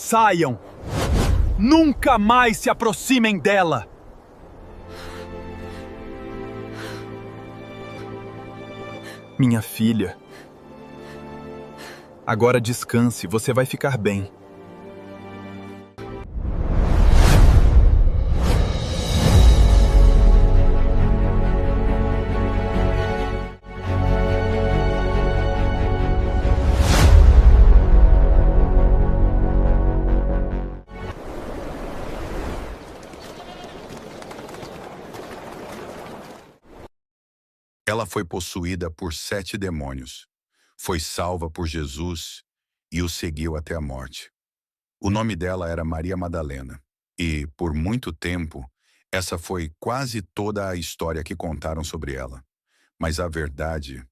Saiam! Nunca mais se aproximem dela! Minha filha. Agora descanse, você vai ficar bem. Ela foi possuída por 7 demônios. Foi salva por Jesus e o seguiu até a morte. O nome dela era Maria Madalena. E, por muito tempo, essa foi quase toda a história que contaram sobre ela. Mas a verdade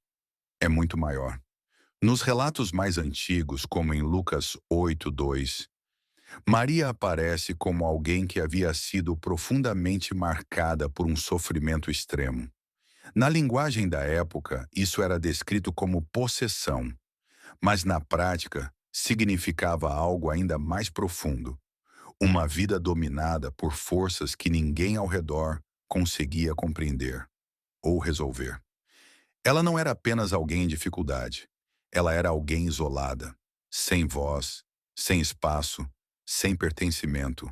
é muito maior. Nos relatos mais antigos, como em Lucas 8:2, Maria aparece como alguém que havia sido profundamente marcada por um sofrimento extremo. Na linguagem da época, isso era descrito como possessão, mas na prática significava algo ainda mais profundo, uma vida dominada por forças que ninguém ao redor conseguia compreender ou resolver. Ela não era apenas alguém em dificuldade, ela era alguém isolada, sem voz, sem espaço, sem pertencimento,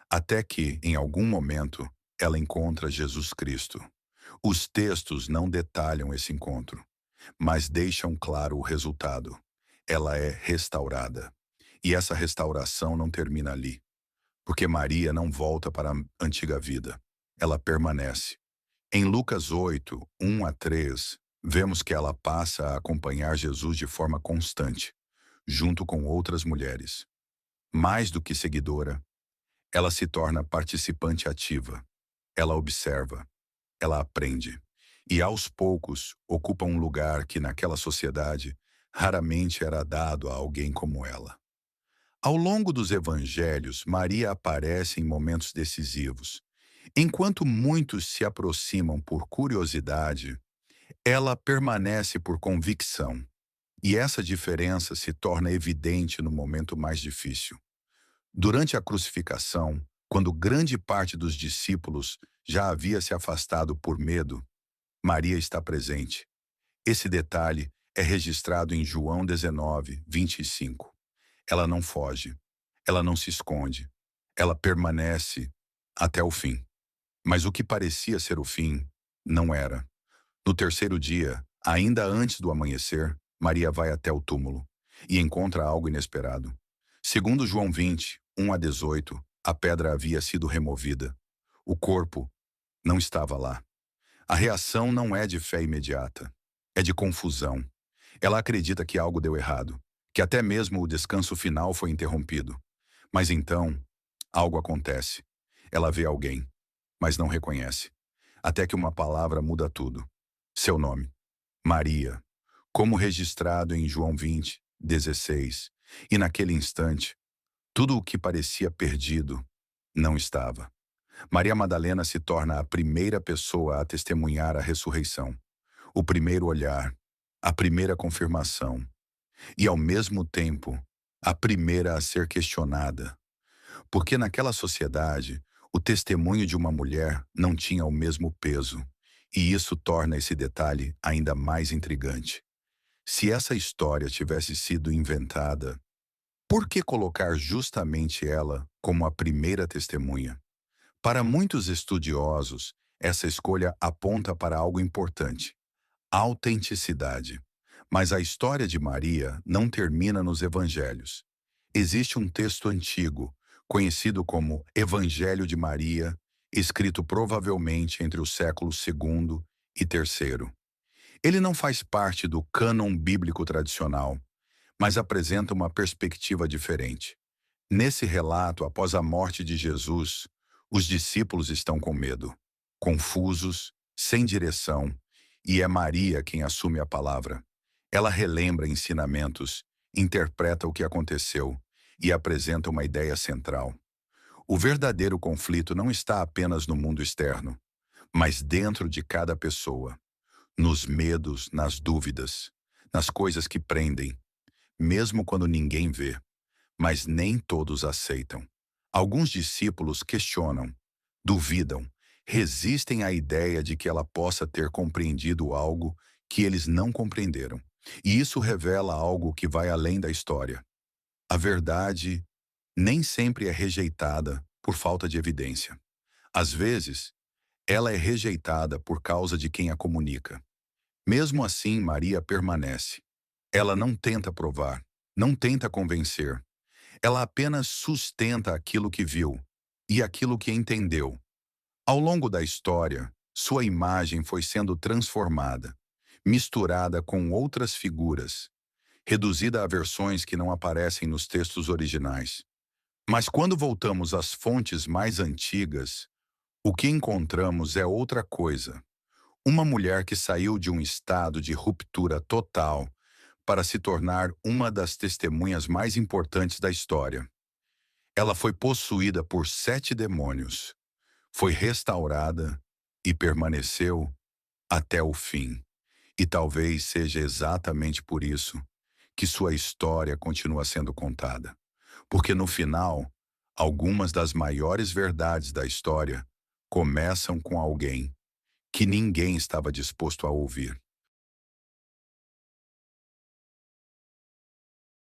até que, em algum momento, ela encontra Jesus Cristo. Os textos não detalham esse encontro, mas deixam claro o resultado. Ela é restaurada. E essa restauração não termina ali, porque Maria não volta para a antiga vida. Ela permanece. Em Lucas 8:1-3, vemos que ela passa a acompanhar Jesus de forma constante, junto com outras mulheres. Mais do que seguidora, ela se torna participante ativa. Ela observa, ela aprende. E aos poucos ocupa um lugar que naquela sociedade raramente era dado a alguém como ela. Ao longo dos evangelhos, Maria aparece em momentos decisivos. Enquanto muitos se aproximam por curiosidade, ela permanece por convicção. E essa diferença se torna evidente no momento mais difícil. Durante a crucificação, quando grande parte dos discípulos já havia se afastado por medo, Maria está presente. Esse detalhe é registrado em João 19:25. Ela não foge, ela não se esconde, ela permanece até o fim. Mas o que parecia ser o fim, não era. No terceiro dia, ainda antes do amanhecer, Maria vai até o túmulo e encontra algo inesperado. Segundo João 20:1-18, a pedra havia sido removida. O corpo não estava lá. A reação não é de fé imediata, é de confusão. Ela acredita que algo deu errado, que até mesmo o descanso final foi interrompido. Mas então, algo acontece. Ela vê alguém, mas não reconhece. Até que uma palavra muda tudo. Seu nome, Maria, como registrado em João 20:16. E naquele instante, tudo o que parecia perdido não estava. Maria Madalena se torna a primeira pessoa a testemunhar a ressurreição, o primeiro olhar, a primeira confirmação e, ao mesmo tempo, a primeira a ser questionada. Porque naquela sociedade, o testemunho de uma mulher não tinha o mesmo peso, e isso torna esse detalhe ainda mais intrigante. Se essa história tivesse sido inventada, por que colocar justamente ela como a primeira testemunha? Para muitos estudiosos, essa escolha aponta para algo importante: autenticidade. Mas a história de Maria não termina nos evangelhos. Existe um texto antigo, conhecido como Evangelho de Maria, escrito provavelmente entre os séculos segundo e terceiro. Ele não faz parte do cânon bíblico tradicional, mas apresenta uma perspectiva diferente. Nesse relato, após a morte de Jesus, os discípulos estão com medo, confusos, sem direção, e é Maria quem assume a palavra. Ela relembra ensinamentos, interpreta o que aconteceu e apresenta uma ideia central. O verdadeiro conflito não está apenas no mundo externo, mas dentro de cada pessoa, nos medos, nas dúvidas, nas coisas que prendem, mesmo quando ninguém vê. mas nem todos aceitam. Alguns discípulos questionam, duvidam, resistem à ideia de que ela possa ter compreendido algo que eles não compreenderam. E isso revela algo que vai além da história. A verdade nem sempre é rejeitada por falta de evidência. Às vezes, ela é rejeitada por causa de quem a comunica. Mesmo assim, Maria permanece. Ela não tenta provar, não tenta convencer. Ela apenas sustenta aquilo que viu e aquilo que entendeu. Ao longo da história, sua imagem foi sendo transformada, misturada com outras figuras, reduzida a versões que não aparecem nos textos originais. Mas quando voltamos às fontes mais antigas, o que encontramos é outra coisa. Uma mulher que saiu de um estado de ruptura total para se tornar uma das testemunhas mais importantes da história. Ela foi possuída por 7 demônios, foi restaurada e permaneceu até o fim. E talvez seja exatamente por isso que sua história continua sendo contada. Porque no final, algumas das maiores verdades da história começam com alguém que ninguém estava disposto a ouvir.